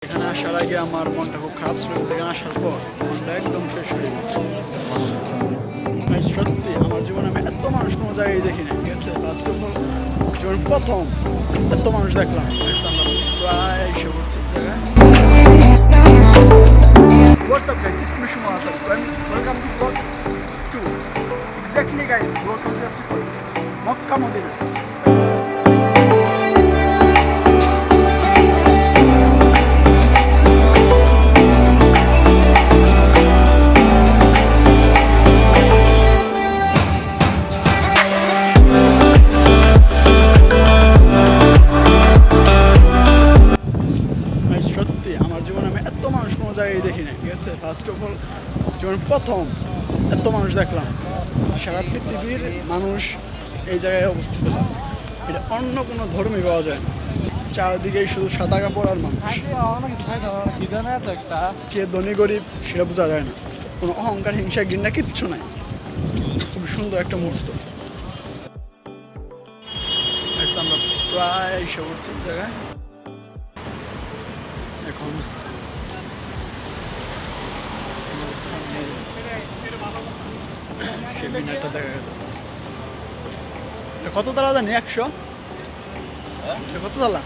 এখানে আসার আগে আমার মনটা খুব খারাপ ছিল, এখানে আসার পর মনটা একদম ফ্রেশ হয়ে গেছে। সত্যি আমার জীবনে আমি এত মানুষ কোনো জায়গায় দেখি না, ঠিক আছে? ফার্স্ট অফ অল জীবন প্রথম এত মানুষ দেখলাম। আমরা প্রায় এসে পড়ছি জায়গায়। What's up guys, it's Mishu Mahasar. Welcome to vlog 2. Exactly guys, vlog 2 যাচ্ছে মক্কা মদিনা। সত্যি আমার জীবনে আমি এত মানুষ কোনো জায়গায় দেখি না, ঠিক আছে? ফার্স্ট অফ অল জীবন প্রথম এত মানুষ দেখলাম। সারা পৃথিবীর মানুষ এই জায়গায় অবস্থিত, এটা অন্য কোনো ধর্মই পাওয়া যায় না। চারদিকেই শুধু সাদা কাপড় আর মানুষ। কে ধনী গরিব সেটা বোঝা যায় না, কোনো অহংকার হিংসা ঘৃণা কিচ্ছু নাই। খুব সুন্দর একটা মুহূর্ত। আমরা প্রায় এসে পড়ছি জায়গায়। এখন সে মিনারটা দেখা যাচ্ছে। কত তালা জানি? 100? কত তালা?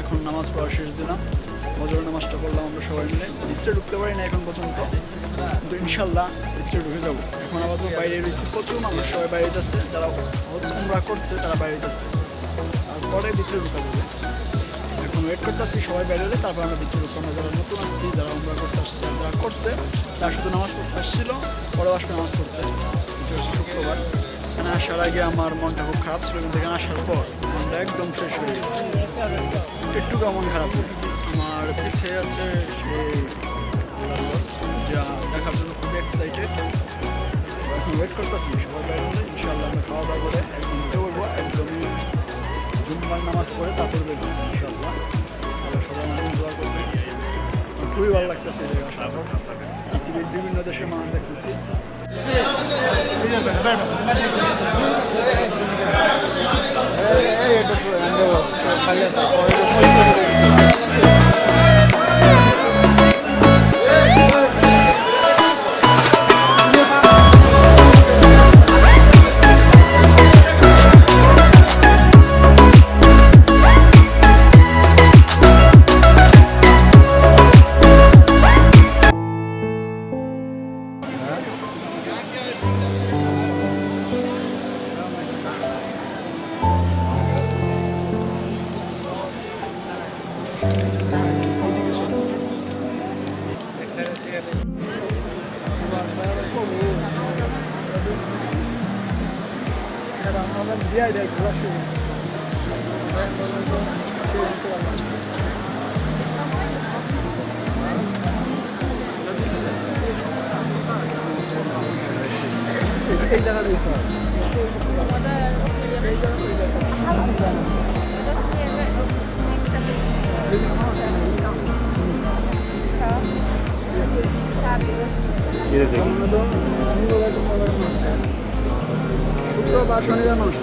এখন নামাজ পড়া শেষ দিলাম, ফজরের নামাজটা পড়লাম আমরা সবাই মিলে। ভিতরে ঢুকতে পারি না এখন পর্যন্ত, কিন্তু ইনশাল্লাহ ভিতরে ঢুকে যাবো। এখন আপাতত বাইরে রয়েছি, প্রচুর মানুষ সবাই বাইরে যাচ্ছে, যারা হজ উমরা করছে তারা বাইরে যাচ্ছে, আর পরে ভিতরে ঢুকা যাবে। এখন ওয়েট করতে আসছি সবাই বাইরে হলে তারপর আমরা ভিতরে ঢুকবো। আমরা যারা নতুন আসছি, যারা উমরা করতে আসছে, যারা করছে তারা শুধু নামাজ পড়তে আসছিল, পরে আসবে নামাজ পড়তে। ভিতরে হচ্ছে শুক্রবার। এখানে আসার আগে আমার মনটা খুব খারাপ ছিল, কিন্তু এখানে আসার পর মনটা একদম ফ্রেশ হয়ে গেছে। একটু কেমন খারাপ আমার পিছিয়ে আছে সেই যা দেখার জন্য খুবই এক্সাইটেড। এখন ওয়েট করতেছি সবাই বাইরে হলে ইনশাআল্লাহ আমরা খাওয়া দাওয়া করে একদম উঠে পড়বো, একদমই জুম্মার নামাজ পড়ে তারপরে দেখবো ইনশাআল্লাহ। তাহলে সবাই আমাদের দোয়া করবে। খুবই ভালো লাগতেছে এই জায়গা। পৃথিবীর বিভিন্ন দেশের মানুষ দেখতেছি। শুক্রবার শনিবার মানুষ